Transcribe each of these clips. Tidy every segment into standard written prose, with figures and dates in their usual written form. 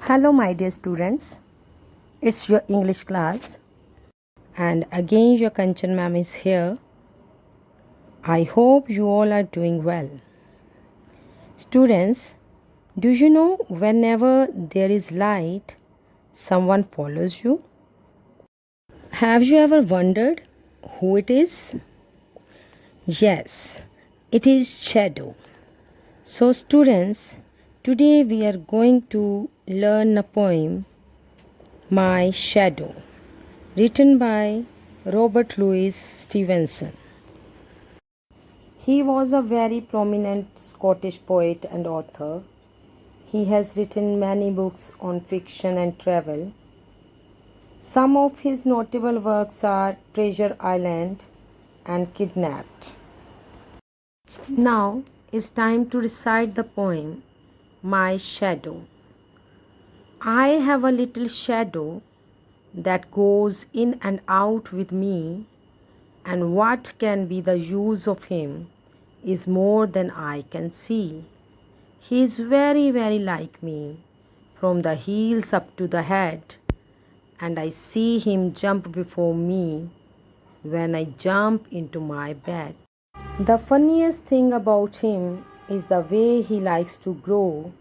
Hello, my dear students. It's your English class, and again, your Kanchan ma'am is here. I hope you all are doing well. Students, do you know whenever there is light, someone follows you? Have you ever wondered who it is? Yes, it is shadow. So, students, today we are going to learn a poem, My Shadow, written by Robert Louis Stevenson. He was a very prominent Scottish poet and author. He has written many books on fiction and travel. Some of his notable works are Treasure Island and Kidnapped. Now it's time to recite the poem, My Shadow. I have a little shadow that goes in and out with me, and what can be the use of him is more than I can see. He is very, very like me, from the heels up to the head, and I see him jump before me when I jump into my bed. The funniest thing about him is the way he likes to grow,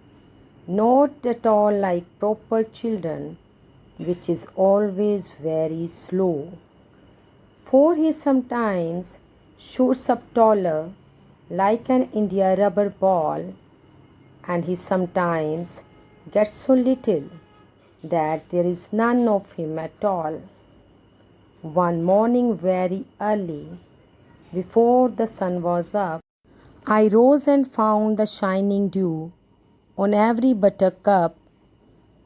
not at all like proper children, which is always very slow. For he sometimes shoots up taller like an India rubber ball, and he sometimes gets so little that there is none of him at all. One morning very early, before the sun was up, I rose and found the shining dew on every buttercup,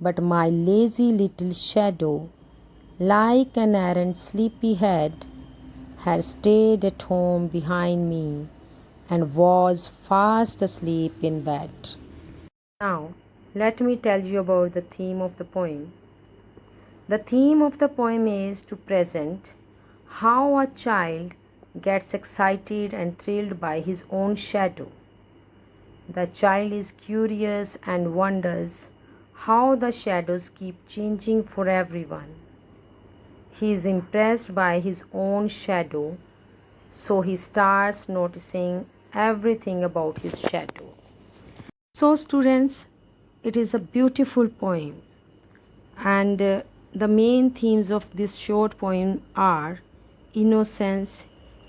but my lazy little shadow, like an errant sleepyhead, had stayed at home behind me and was fast asleep in bed. Now, let me tell you about the theme of the poem. The theme of the poem is to present how a child gets excited and thrilled by his own shadow. The child is curious and wonders how the shadows keep changing for everyone. He is impressed by his own shadow, so he starts noticing everything about his shadow. So, students, it is a beautiful poem, and the main themes of this short poem are innocence,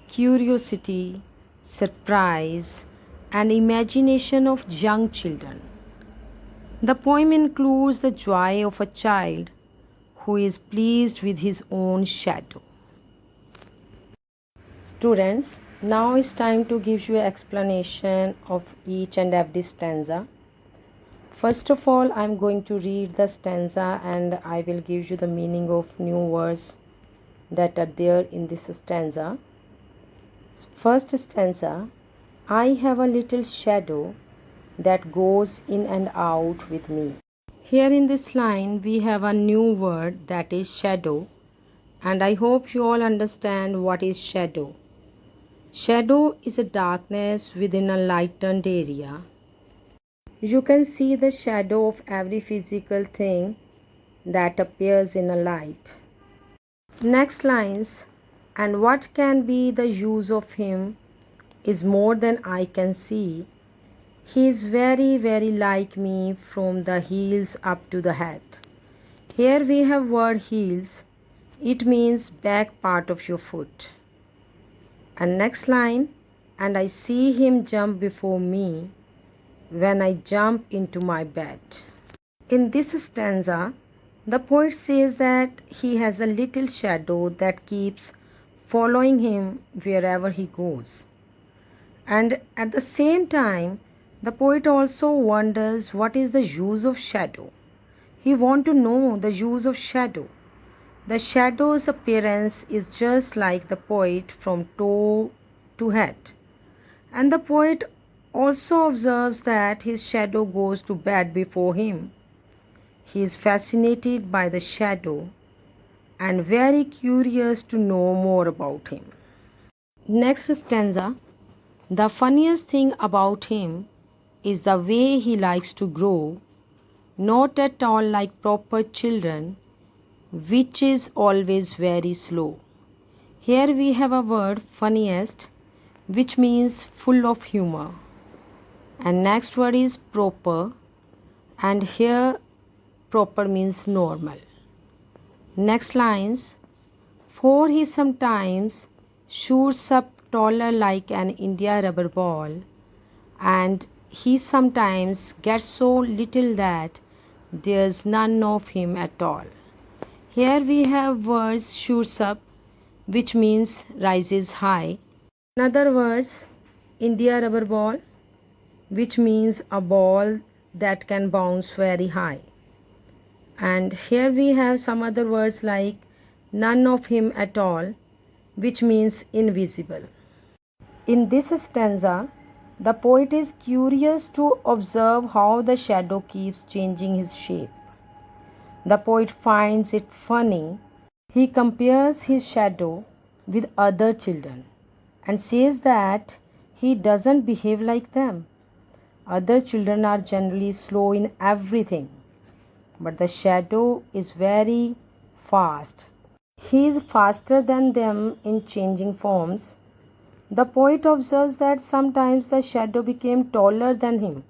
curiosity, surprise, and imagination of young children. The poem includes the joy of a child who is pleased with his own shadow. Students, now it's time to give you an explanation of each and every stanza. First of all, I'm going to read the stanza and I will give you the meaning of new words that are there in this stanza. First stanza, I have a little shadow that goes in and out with me. Here in this line, we have a new word, that is shadow, and I hope you all understand what is shadow. Shadow is a darkness within a lightened area. You can see the shadow of every physical thing that appears in a light. Next lines, and what can be the use of him is more than I can see. He is very, very like me from the heels up to the head. Here we have word heels. It means back part of your foot. And next line, and I see him jump before me when I jump into my bed. In this stanza, the poet says that he has a little shadow that keeps following him wherever he goes. And at the same time, the poet also wonders what is the use of shadow. He wants to know the use of shadow. The shadow's appearance is just like the poet from toe to head. And the poet also observes that his shadow goes to bed before him. He is fascinated by the shadow and very curious to know more about him. Next stanza, the funniest thing about him is the way he likes to grow, not at all like proper children, which is always very slow. Here we have a word funniest, which means full of humor. And next word is proper, and here proper means normal. Next lines, for he sometimes shoots up taller like an India rubber ball, and he sometimes gets so little that there's none of him at all. Here we have words shoots up, which means rises high. Another words India rubber ball, which means a ball that can bounce very high. And here we have some other words like none of him at all, which means invisible. In this stanza, the poet is curious to observe how the shadow keeps changing his shape. The poet finds it funny. He compares his shadow with other children and says that he doesn't behave like them. Other children are generally slow in everything, but the shadow is very fast. He is faster than them in changing forms. The poet observes that sometimes the shadow became taller than him,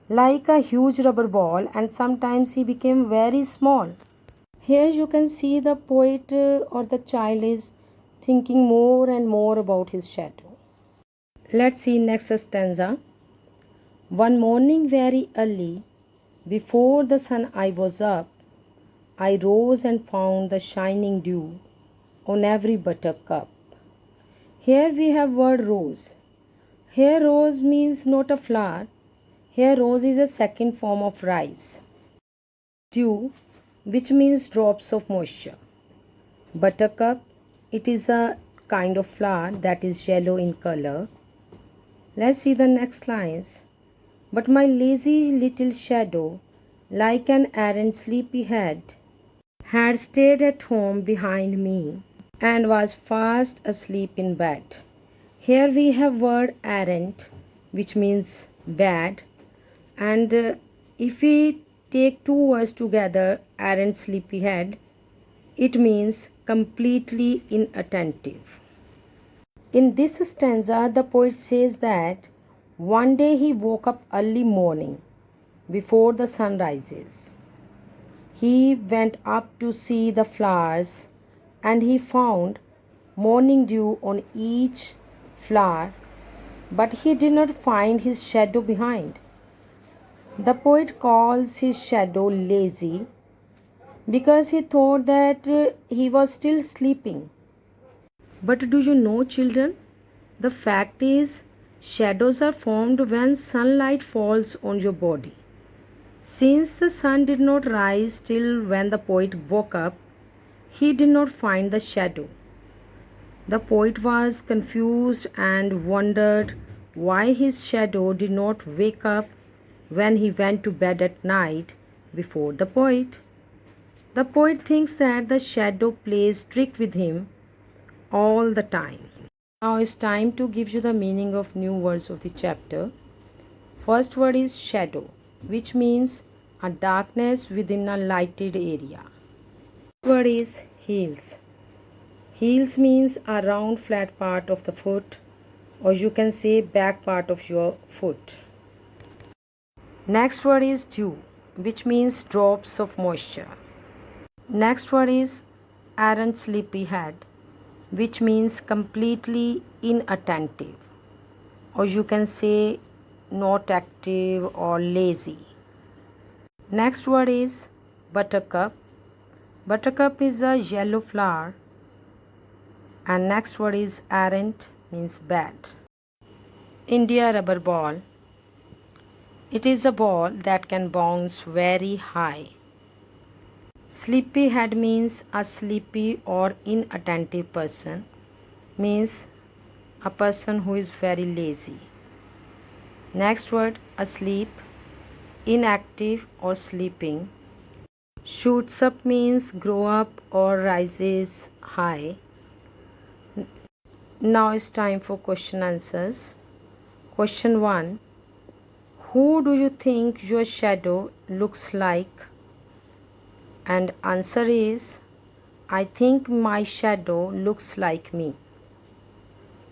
like a huge rubber ball, and sometimes he became very small. Here you can see the poet or the child is thinking more and more about his shadow. Let's see next stanza. One morning very early, before the sun I was up, I rose and found the shining dew on every buttercup. Here we have word rose. Here rose means not a flower. Here rose is a second form of rice. Dew, which means drops of moisture. Buttercup, it is a kind of flower that is yellow in color. Let's see the next lines. But my lazy little shadow, like an errant sleepyhead, had stayed at home behind me and was fast asleep in bed. Here we have word errant, which means bad, and if we take two words together, errant sleepyhead, it means completely inattentive. In this stanza, the poet says that one day he woke up early morning before the sun rises. He went up to see the flowers and he found morning dew on each flower, but he did not find his shadow behind. The poet calls his shadow lazy because he thought that he was still sleeping. But do you know, children, the fact is shadows are formed when sunlight falls on your body. Since the sun did not rise till when the poet woke up, he did not find the shadow. The poet was confused and wondered why his shadow did not wake up when he went to bed at night before the poet. The poet thinks that the shadow plays trick with him all the time. Now it's time to give you the meaning of new words of the chapter. First word is shadow, which means a darkness within a lighted area. Word is heels. Heels means a round flat part of the foot, or you can say back part of your foot. Next word is dew, which means drops of moisture. Next word is errant sleepyhead, which means completely inattentive, or you can say not active or lazy. Next word is buttercup. Buttercup is a yellow flower. And next word is errant, means bad. India rubber ball. It is a ball that can bounce very high. Sleepyhead means a sleepy or inattentive person, means a person who is very lazy. Next word asleep, inactive or sleeping. Shoots up means grow up or rises high. Now it's time for question answers. Question 1. Who do you think your shadow looks like? And answer is, I think my shadow looks like me.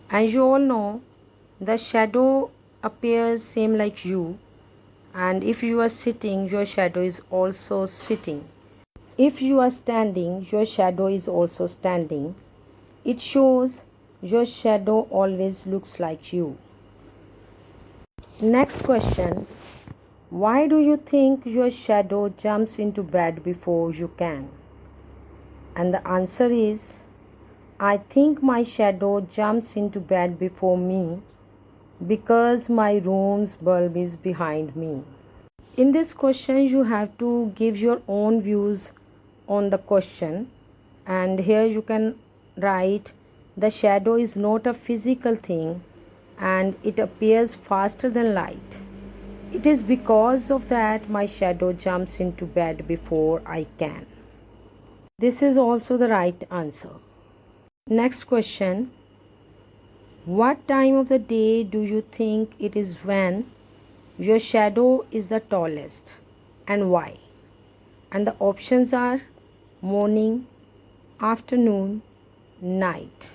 And you all know the shadow appears same like you, and if you are sitting, your shadow is also sitting. If you are standing, your shadow is also standing. It shows your shadow always looks like you. Next question. Why do you think your shadow jumps into bed before you can? And the answer is, I think my shadow jumps into bed before me because my room's bulb is behind me. In this question, you have to give your own views on the question, and here you can write, the shadow is not a physical thing and it appears faster than light. It is because of that my shadow jumps into bed before I can. This is also the right answer. Next question. What time of the day do you think it is when your shadow is the tallest, and why? And the options are morning, afternoon, night.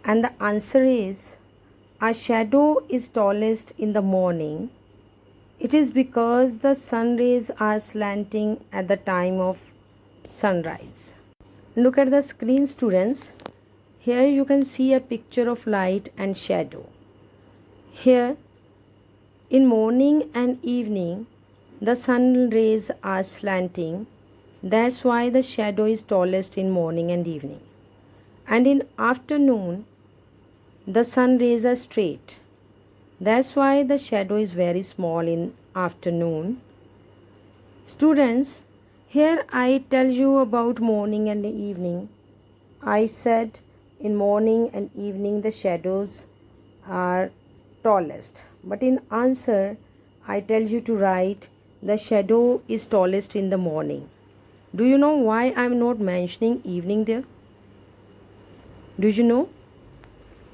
And the answer is, a shadow is tallest in the morning. It is because the sun rays are slanting at the time of sunrise. Look at the screen, students. Here you can see a picture of light and shadow. Here, in morning and evening, the sun rays are slanting. That's why the shadow is tallest in morning and evening. And in afternoon, the sun rays are straight. That's why the shadow is very small in afternoon. Students, here I tell you about morning and evening. I said in morning and evening the shadows are tallest. But in answer, I tell you to write, the shadow is tallest in the morning. Do you know why I am not mentioning evening there? Do you know?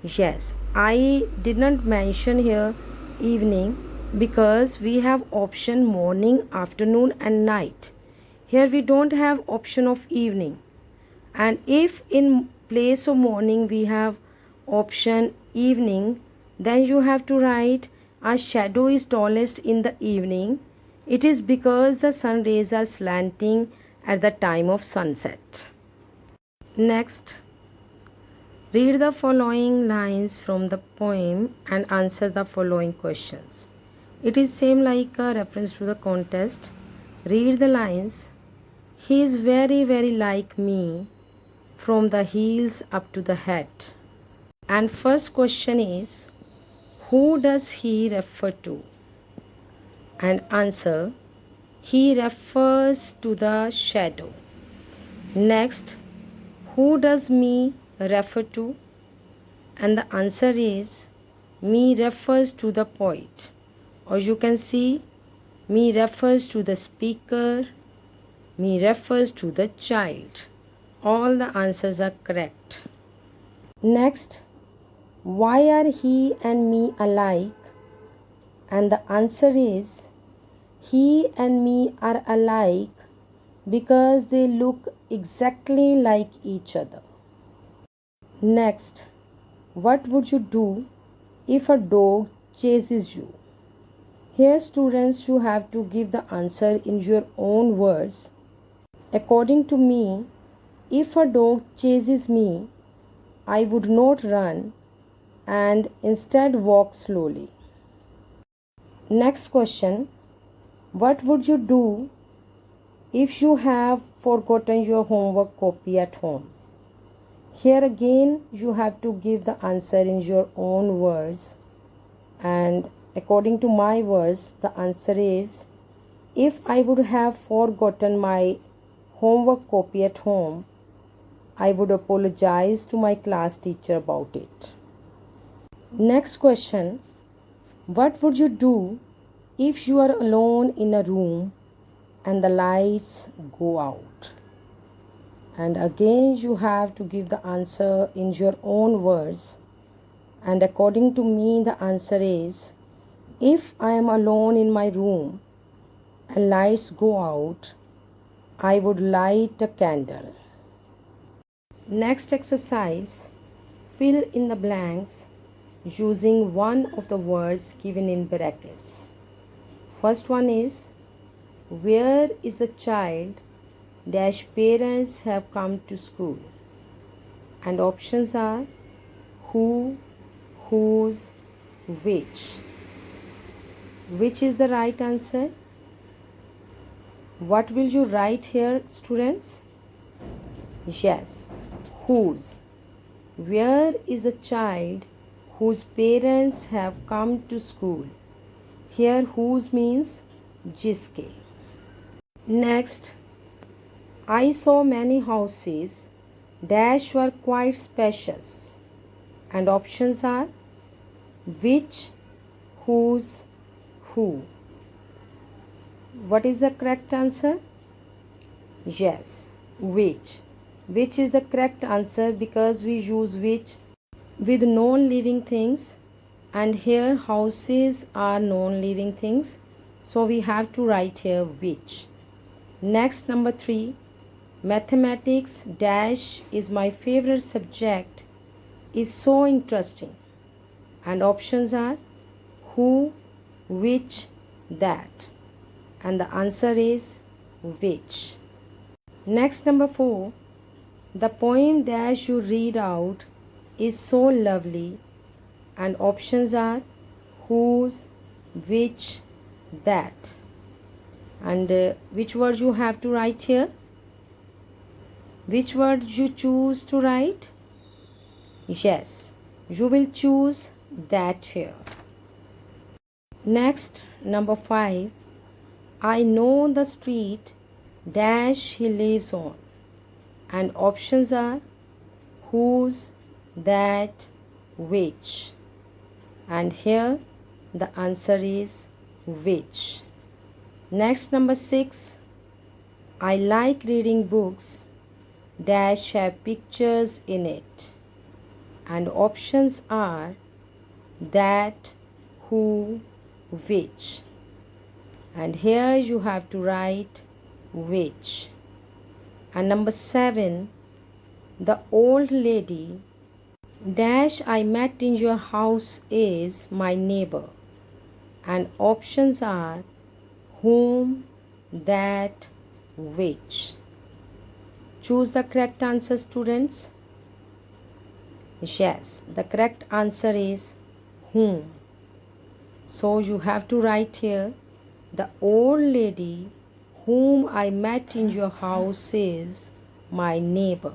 Yes, I did not mention here evening because we have option morning, afternoon and night. Here we don't have option of evening. And if in place of morning we have option evening, then you have to write, a shadow is tallest in the evening. It is because the sun rays are slanting at the time of sunset. Next, read the following lines from the poem and answer the following questions. It is same like a reference to the contest. Read the lines. He is very, very like me from the heels up to the head. And first question is, who does he refer to? And answer, he refers to the shadow. Next, who does me refer to? And the answer is, me refers to the poet. Or you can see, me refers to the speaker, me refers to the child. All the answers are correct. Next, why are he and me alike? And the answer is, he and me are alike because they look exactly like each other. Next, what would you do if a dog chases you? Here, students, you have to give the answer in your own words. According to me, if a dog chases me, I would not run and instead walk slowly. Next question, what would you do if you have forgotten your homework copy at home? Here again, you have to give the answer in your own words. And according to my words, the answer is, if I would have forgotten my homework copy at home, I would apologize to my class teacher about it. Next question, what would you do if you are alone in a room and the lights go out? And again, you have to give the answer in your own words. And according to me, the answer is, If I am alone in my room and lights go out, I would light a candle. Next exercise, fill in the blanks using one of the words given in brackets. First one is, where is the child dash parents have come to school? And options are who, whose, which. Which is the right answer? What will you write here, students? Yes, whose. Where is the child whose parents have come to school? Here whose means jiske. Next, I saw many houses dash were quite spacious. And options are which, whose, who. What is the correct answer? Yes, which. Which is the correct answer because we use which with non-living things, and here houses are non-living things, so we have to write here which. Next, number 3, mathematics dash is my favorite subject is so interesting. And options are who, which, that. And the answer is which. Next, number 4, the poem dash you read out is so lovely. And options are whose, which, that. And which word you have to write here? Which word you choose to write? Yes, you will choose that here. Next, number 5, I know the street dash he lives on. And options are whose, that, which. And here the answer is which. Next, number 6, I like reading books dash have pictures in it. And options are that, who, which. And here you have to write which. And number 7, the old lady dash I met in your house is my neighbor. And options are whom, that, which. Choose the correct answer, students. Yes, the correct answer is whom. So you have to write here, the old lady whom I met in your house is my neighbor.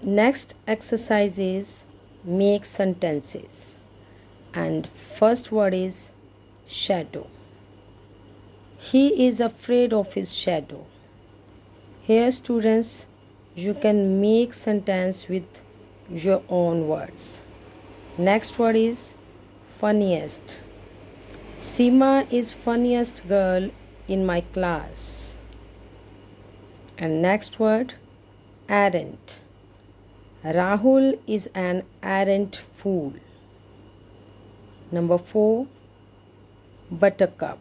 Next exercise is make sentences. And first word is shadow. He is afraid of his shadow. Here, students, you can make sentence with your own words. Next word is funniest. Seema is funniest girl in my class. And next word, errant. Rahul is an errant fool. Number 4, buttercup.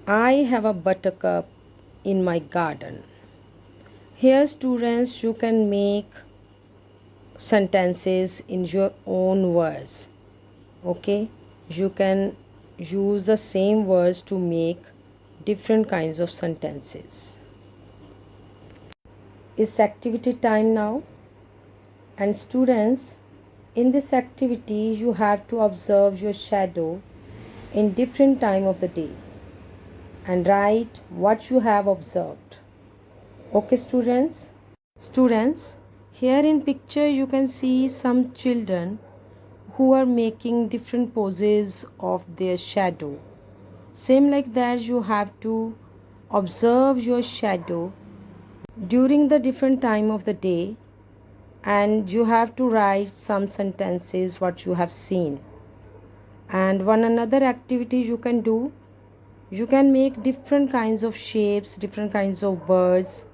I have a buttercup in my garden. Here, students, you can make sentences in your own words. Okay, you can use the same words to make different kinds of sentences. It's activity time now, and students, in this activity you have to observe your shadow in different time of the day and write what you have observed. Okay, students? Students, here in picture you can see some children who are making different poses of their shadow. Same like that, you have to observe your shadow during the different time of the day, and you have to write some sentences what you have seen. And one another activity you can do, you can make different kinds of shapes, different kinds of birds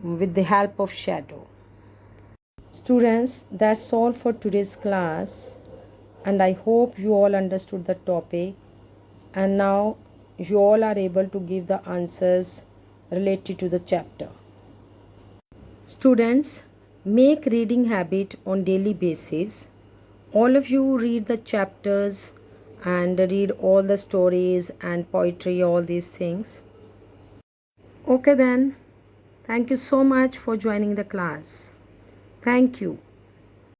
with the help of shadow. Students, that's all for today's class. and I hope you all understood the topic, and now you all are able to give the answers related to the chapter. Students, make reading habit on daily basis. All of you read the chapters and read all the stories and poetry, all these things. Okay then. Thank you so much for joining the class. Thank you.